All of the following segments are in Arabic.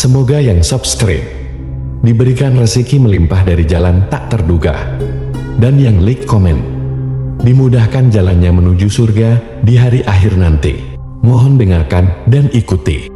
Semoga yang subscribe diberikan rezeki melimpah dari jalan tak terduga, dan yang like komen dimudahkan jalannya menuju surga di hari akhir nanti. Mohon dengarkan dan ikuti.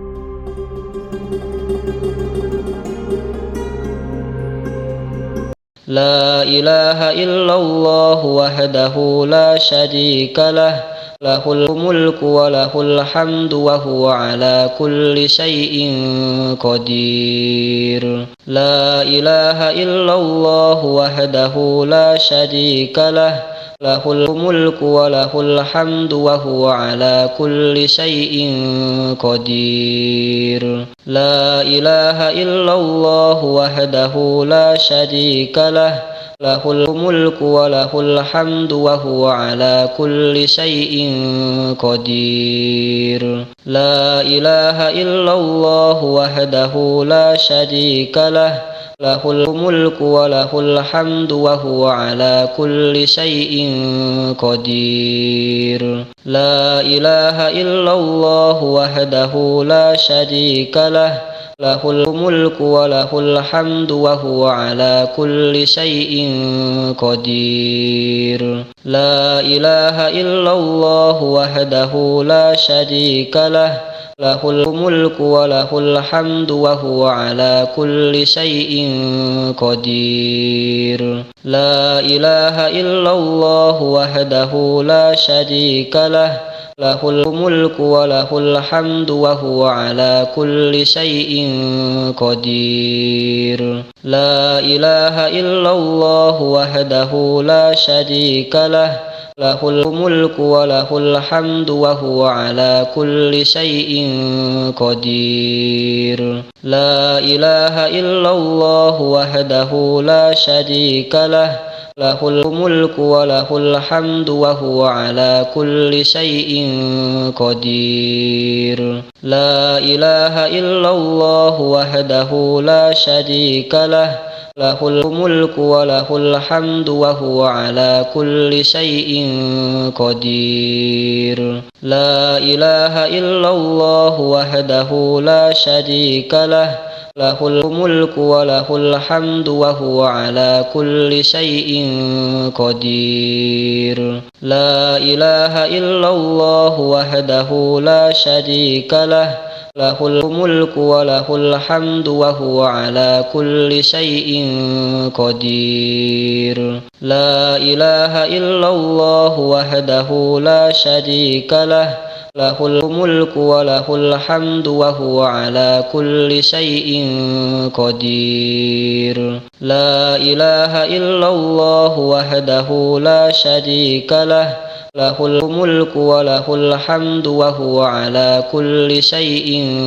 La ilaha illallah wahdahu la syarika lah, lahul mulku wa lahul hamdu wa huwa ala kulli syai'in qadir. La ilaha illallah wahdahu la syarika lah, lahul mulku wa lahul hamdu wa huwa ala kulli syai'in qadir. La ilaha illallah wahdahu la syarika lah, lahul mulku wa lahul hamdu wa huwa ala kulli syai'in qadir. La ilaha illallah wahdahu la syarika lah, lahul mulku wa lahul hamdu wa huwa ala kulli syai'in qadir. La ilaha illallah wahdahu la syarika lah, lahul mulku wa lahul hamdu wa huwa ala kulli syai'in qadir. La ilaha illallah wahdahu la syarika lah, lahul mulku wa lahul hamdu wa huwa ala kulli syai'in qadir. La ilaha illallah wahdahu la syarika lah, lahul mulku wa lahul hamdu wa huwa ala kulli syai'in qadir. La ilaha illallah wahdahu la syarika lah, lahul mulku wa lahul hamdu wa huwa ala kulli syai'in qadir. La ilaha illallah wahdahu la syarika lah, lahul mulku wa lahul hamdu wa huwa ala kulli syai'in qadir. La ilaha illallah wahdahu la syarika lah, lahul mulku wa lahul hamdu wa huwa ala kulli syai'in qadir. La ilaha illallah wahdahu la syarika lah, lahul mulku wa lahul hamdu wa huwa ala kulli syai'in qadir. La ilaha illallah wahdahu la syarika lah, lahul mulku wa lahul hamdu wa huwa ala kulli syai'in qadir. La ilaha illallah wahdahu la syarika lah, lahul mulku wa lahul hamdu wa huwa ala kulli syai'in qadir. La ilaha illallah wahdahu la syarika lah, lahul mulku wa lahul hamdu wa huwa ala kulli syai'in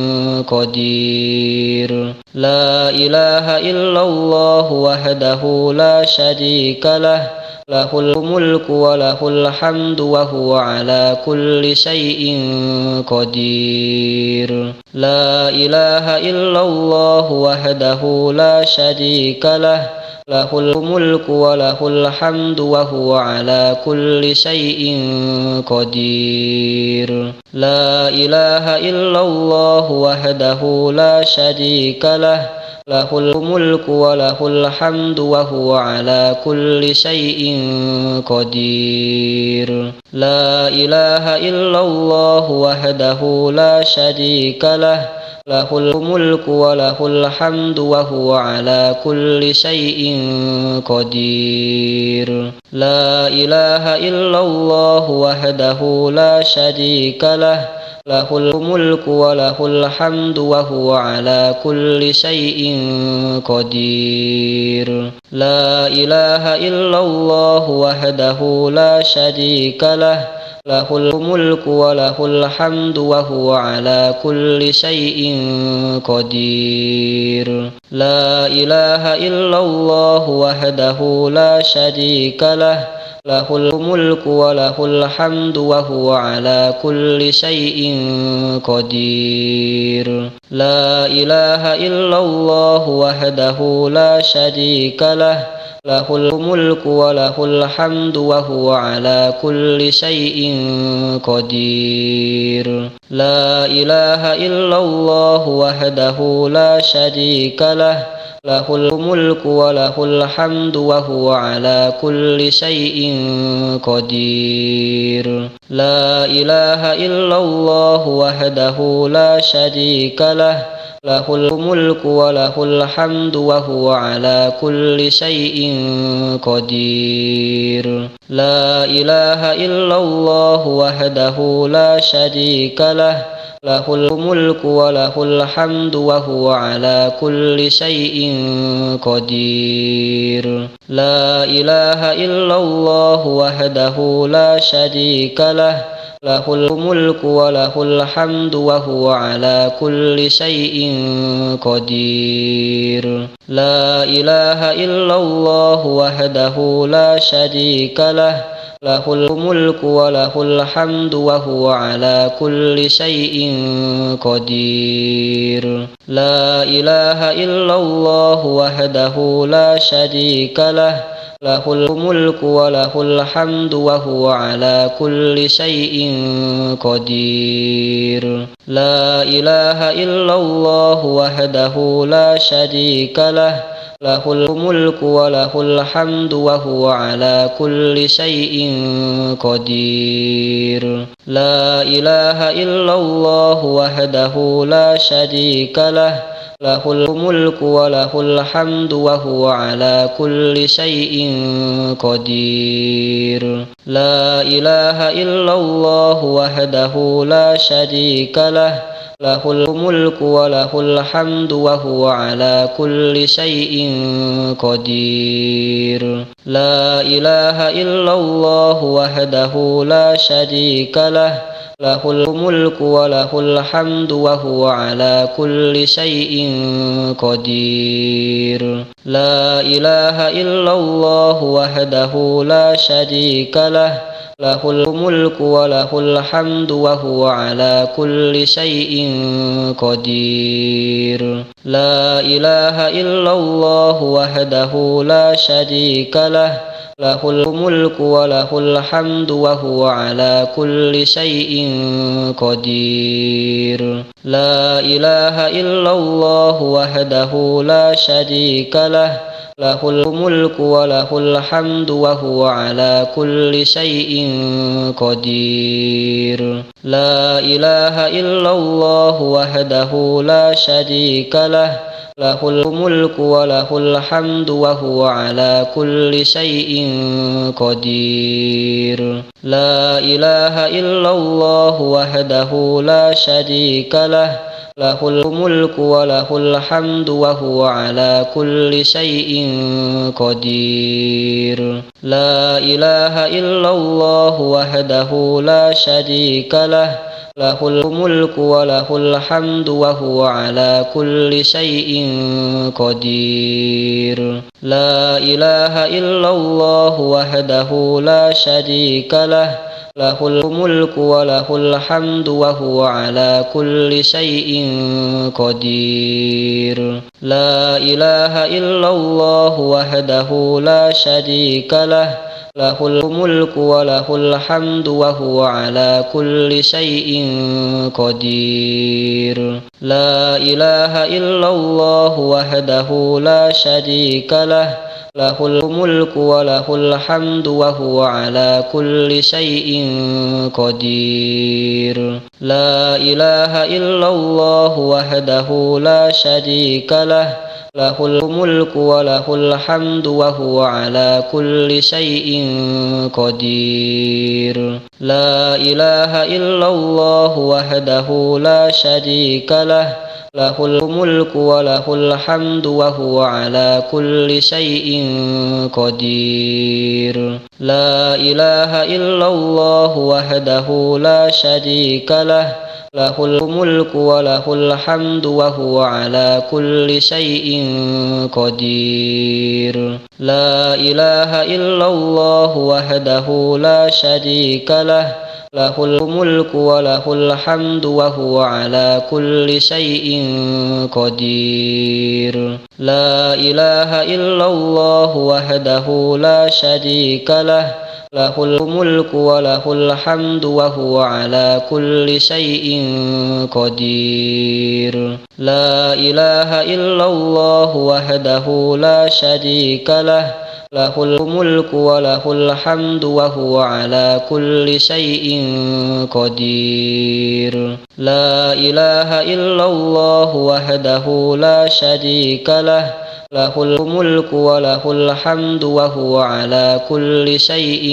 qadir. La ilaha illallah wahdahu la syarika lah, lahul mulku wa lahul hamdu wa huwa ala kulli syai'in qadir. La ilaha illallah wahdahu la syarika lah, lahul mulku wa lahul hamdu wa huwa ala kulli syai'in qadir. La ilaha illallah wahdahu la syarika lah, lahul mulku wa lahul hamdu wa huwa ala kulli syai'in qadir. La ilaha illallah wahdahu la syarika lah, lahul mulku wa lahul hamdu wa huwa ala kulli syai'in qadir. La ilaha illallah wahdahu la syarika lah, lahul mulku wa lahul hamdu wa huwa ala kulli syai'in qadir. La ilaha illallah wahdahu la syarika lah, lahul mulku wa lahul hamdu wa huwa ala kulli syai'in qadir. La ilaha illallah wahdahu la syarika lah, lahul mulku wa lahul hamdu wa huwa ala kulli syai'in qadir. La ilaha illallah wahdahu la syarika lah, له الملك وله الحمد وهو على كل شيء قدير لا إله إلا الله وحده لا شريك له له الملك وله الحمد وهو على كل شيء قدير لا إله إلا الله وحده لا شريك له له الملك وله الحمد وهو على كل شيء قدير لا إله إلا الله وحده لا شريك له له الملك وله الحمد وهو على كل شيء قدير لا إله إلا الله وحده لا شريك له له الملك وله الحمد وهو على كل شيء قدير لا إله إلا الله وحده لا شريك له له الملك وله الحمد وهو على كل شيء قدير لا إله إلا الله وحده لا شريك له له الملك وله الحمد وهو على كل شيء قدير لا إله إلا الله وحده لا شريك له له الملك وله الحمد وهو على كل شيء قدير لا إله إلا الله وحده لا شريك له له الملك وله الحمد وهو على كل شيء قدير لا إله إلا الله وحده لا شريك له له الملك وله الحمد وهو على كل شيء قدير لا إله إلا الله وحده لا شريك له له الملك وله الحمد وهو على كل شيء قدير لا إله إلا الله وحده لا شريك له له الملك وله الحمد وهو على كل شيء قدير لا إله إلا الله وحده لا شريك له له الملك وله الحمد وهو على كل شيء قدير لا إله إلا الله وحده لا شريك له له الملك وله الحمد وهو على كل شيء قدير لا إله إلا الله وحده لا شريك له له الملك وله الحمد وهو على كل شيء قدير لا إله إلا الله وحده لا شريك له له الملك وله الحمد وهو على كل شيء قدير لا إله إلا الله وحده لا شريك له له الملك وله الحمد وهو على كل شيء قدير لا إله إلا الله وحده لا شريك له له الملك وله الحمد وهو على كل شيء قدير لا إله إلا الله وحده لا شريك له له الملك وله الحمد وهو على كل شيء قدير لا إله إلا الله وحده لا شريك له له الملك وله الحمد وهو على كل شيء قدير لا إله إلا الله وحده لا شريك له له الملك وله الحمد وهو على كل شيء قدير لا إله إلا الله وحده لا شريك له له الملك وله الحمد وهو على كل شيء قدير لا إله إلا الله وحده لا شريك له له الملك وله الحمد وهو على كل شيء قدير لا إله إلا الله وحده لا شريك له له الملك وله الحمد وهو على كل شيء قدير لا إله إلا الله وحده لا شريك له له الملك وله الحمد وهو على كل شيء قدير لا إله إلا الله وحده لا شريك له له الملك وله الحمد وهو على كل شيء قدير لا إله إلا الله وحده لا شريك له له الملك وله الحمد وهو على كل شيء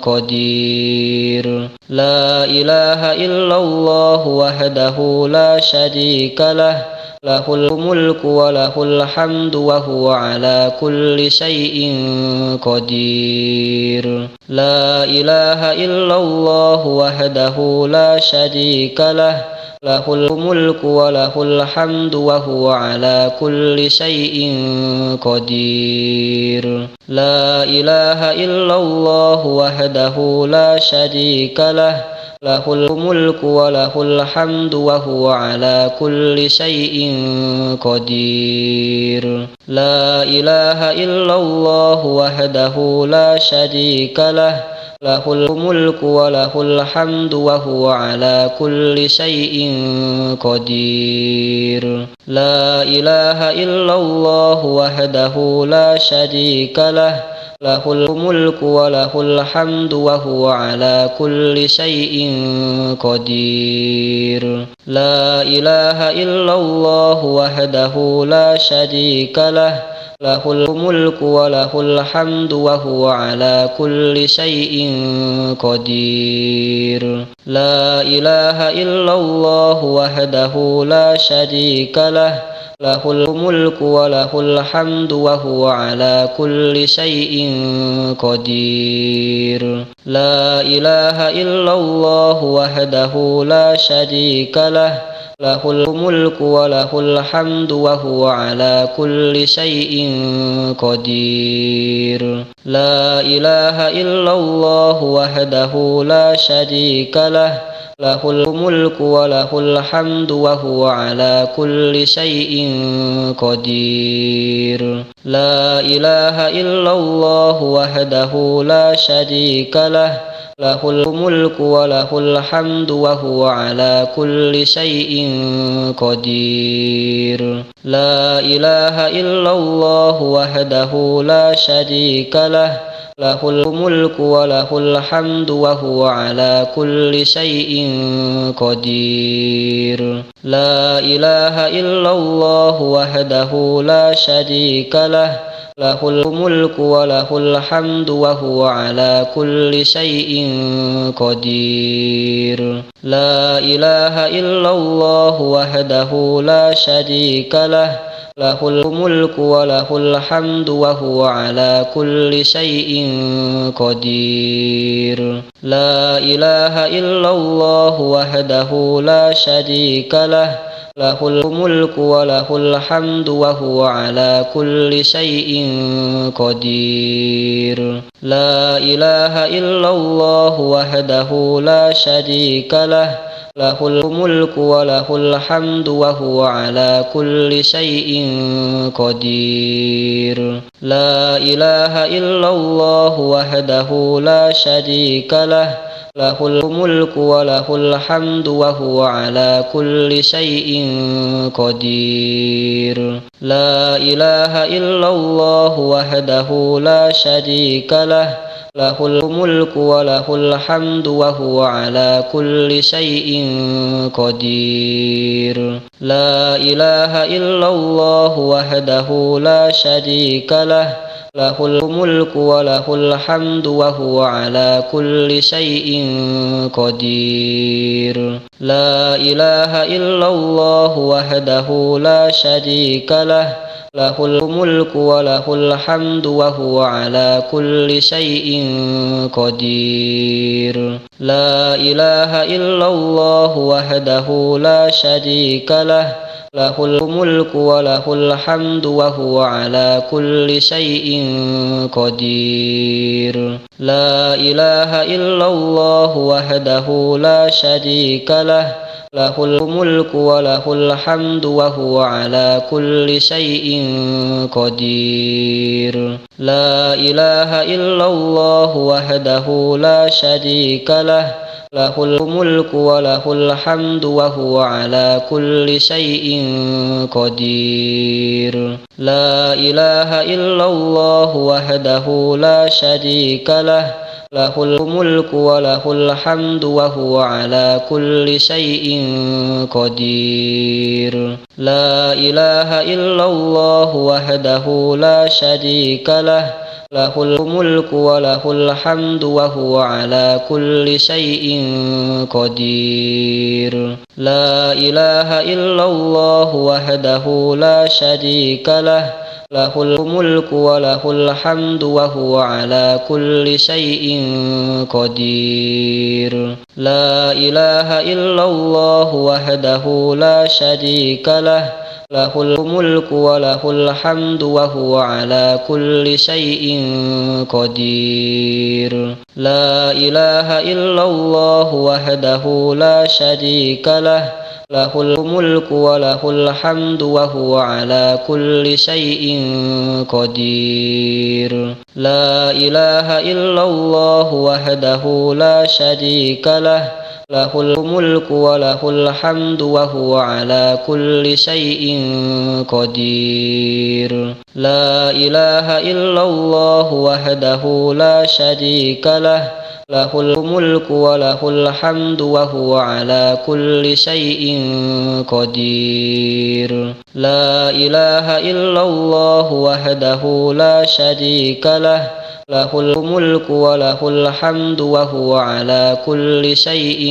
قدير لا إله إلا الله وحده لا شريك له له الملك وله الحمد وهو على كل شيء قدير لا إله إلا الله وحده لا شريك له له الملك وله الحمد وهو على كل شيء قدير لا إله إلا الله وحده لا شريك له له الملك وله الحمد وهو على كل شيء قدير لا إله إلا الله وحده لا شريك له له الملك وله الحمد وهو على كل شيء قدير لا إله إلا الله وحده لا شريك له له الملك وله الحمد وهو على كل شيء قدير لا إله إلا الله وحده لا شريك له له الملك وله الحمد وهو على كل شيء قدير لا إله إلا الله وحده لا شريك له له الملك وله الحمد وهو على كل شيء قدير لا إله إلا الله وحده لا شريك له له الملك وله الحمد وهو على كل شيء قدير لا إله إلا الله وحده لا شريك له له الملك وله الحمد وهو على كل شيء قدير لا إله إلا الله وحده لا شريك له له الملك وله الحمد وهو على كل شيء قدير لا إله إلا الله وحده لا شريك له له الملك وله الحمد وهو على كل شيء قدير لا إله إلا الله وحده لا شريك له له الملك وله الحمد وهو على كل شيء قدير لا إله إلا الله وحده لا شريك له له الملك وله الحمد وهو على كل شيء قدير لا إله إلا الله وحده لا شريك له له الملك وله الحمد وهو على كل شيء قدير لا إله إلا الله وحده لا شريك له له الملك وله الحمد وهو على كل شيء قدير لا إله إلا الله وحده لا شريك له له الملك وله الحمد وهو على كل شيء قدير لا إله إلا الله وحده لا شريك له له الملك وله الحمد وهو على كل شيء قدير لا إله إلا الله وحده لا شريك له له الملك وله الحمد وهو على كل شيء قدير لا إله إلا الله وحده لا شريك له له الملك وله الحمد وهو على كل شيء قدير لا إله إلا الله وحده لا شريك له له الملك وله الحمد وهو على كل شيء قدير. لا إله إلا الله وحده لا شريك له، له الملك وله الحمد وهو على كل شيء قدير. لا إله إلا الله وحده لا شريك له، له الملك وله الحمد وهو على كل شيء قدير. لا إله إلا الله وحده لا شريك له، له الملك وله الحمد وهو على كل شيء قدير. لا إله إلا الله وحده لا شريك له، له الملك وله الحمد وهو على كل شيء قدير. لا إله إلا الله وحده لا شريك له، له الملك وله الحمد وهو على كل شيء قدير. لا إله إلا الله وحده لا شريك له، له الملك وله الحمد وهو على كل شيء قدير. لا إله إلا الله وحده لا شريك له، له الملك وله الحمد وهو على كل شيء قدير. لا إله إلا الله وحده لا شريك له، له الملك وله الحمد وهو على كل شيء قدير. لا إله إلا الله وحده لا شريك له، له الملك وله الحمد وهو على كل شيء قدير. لا إله إلا الله وحده لا شريك له، له الملك وله الحمد وهو على كل شيء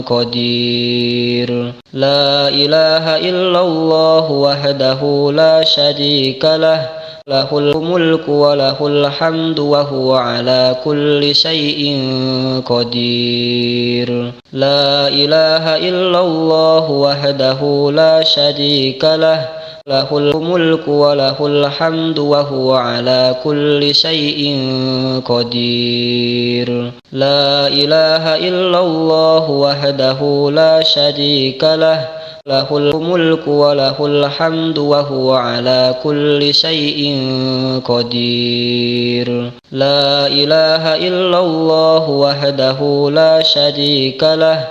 قدير. لا إله إلا الله وحده لا شريك له، له الملك وله الحمد وهو على كل شيء قدير. لا إله إلا الله وحده لا شريك له، له الملك وله الحمد وهو على كل شيء قدير. لا إله إلا الله وحده لا شريك له، له الملك وله الحمد وهو على كل شيء قدير. لا إله إلا الله وحده لا شريك له،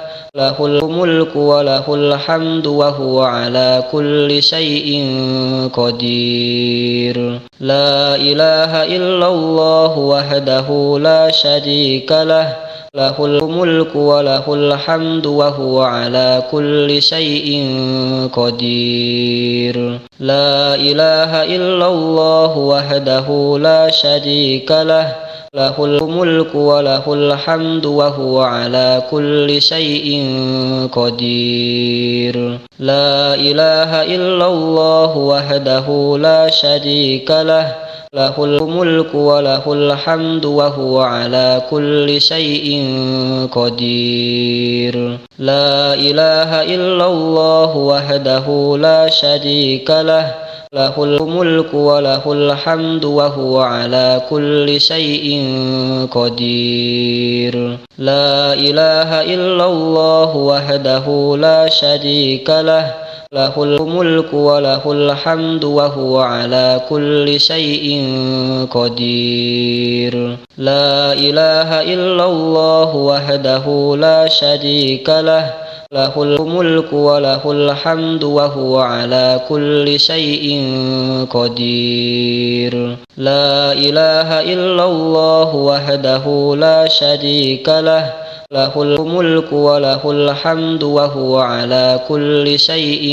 له الملك وله الحمد وهو على كل شيء قدير. لا إله إلا الله وحده لا شريك له، له الملك وله الحمد وهو على كل شيء قدير. لا إله إلا الله وحده لا شريك له، له الملك وله الحمد وهو على كل شيء قدير. لا إله إلا الله وحده لا شريك له، له الملك وله الحمد وهو على كل شيء قدير. لا إله إلا الله وحده لا شريك له، له الملك وله الحمد وهو على كل شيء قدير. لا إله إلا الله وحده لا شريك له، له الملك وله الحمد وهو على كل شيء قدير. لا إله إلا الله وحده لا شريك له، له الملك وله الحمد وهو على كل شيء قدير. لا إله إلا الله وحده لا شريك له، له الملك وله الحمد وهو على كل شيء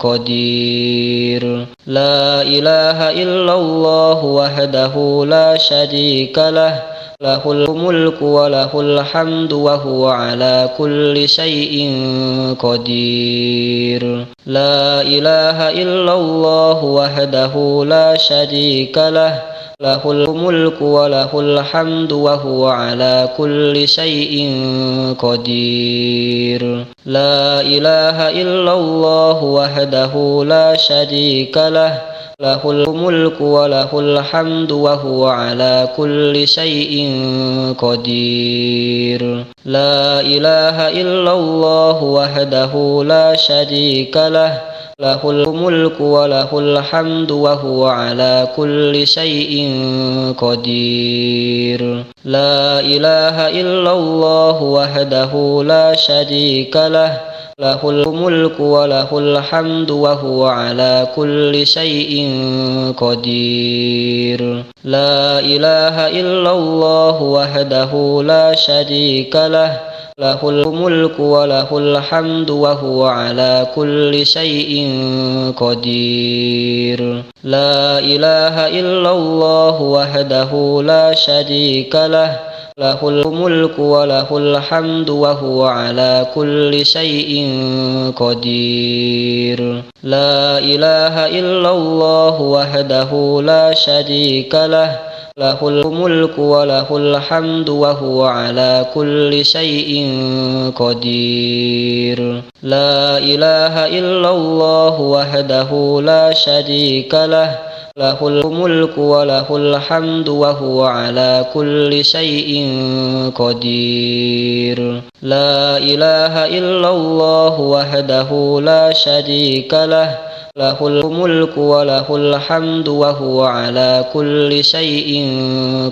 قدير. لا إله إلا الله وحده لا شريك له، له الملك وله الحمد وهو على كل شيء قدير لا إله إلا الله وحده لا شريك له له الملك وله الحمد وهو على كل شيء قدير لا إله إلا الله وحده لا شريك له له الملك وله الحمد وهو على كل شيء قدير لا إله إلا الله وحده لا شريك له له الملك وله الحمد وهو على كل شيء قدير لا إله إلا الله وحده لا شريك له له الملك وله الحمد وهو على كل شيء قدير لا إله إلا الله وحده لا شريك له له الملك وله الحمد وهو على كل شيء قدير لا إله إلا الله وحده لا شريك له له الملك وله الحمد وهو على كل شيء قدير لا إله إلا الله وحده لا شريك له له الملك وله الحمد وهو على كل شيء قدير لا إله إلا الله وحده لا شريك له له الملك وله الحمد وهو على كل شيء قدير لا إله إلا الله وحده لا شريك له له الملك وله الحمد وهو على كل شيء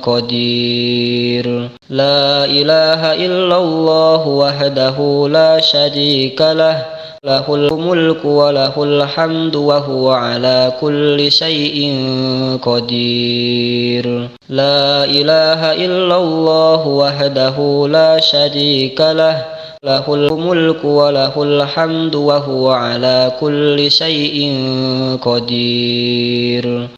قدير لا إله إلا الله وحده لا شريك له له الملك وله الحمد وهو على كل شيء قدير لا إله إلا الله وحده لا شريك له له الملك وله الحمد وهو على كل شيء قدير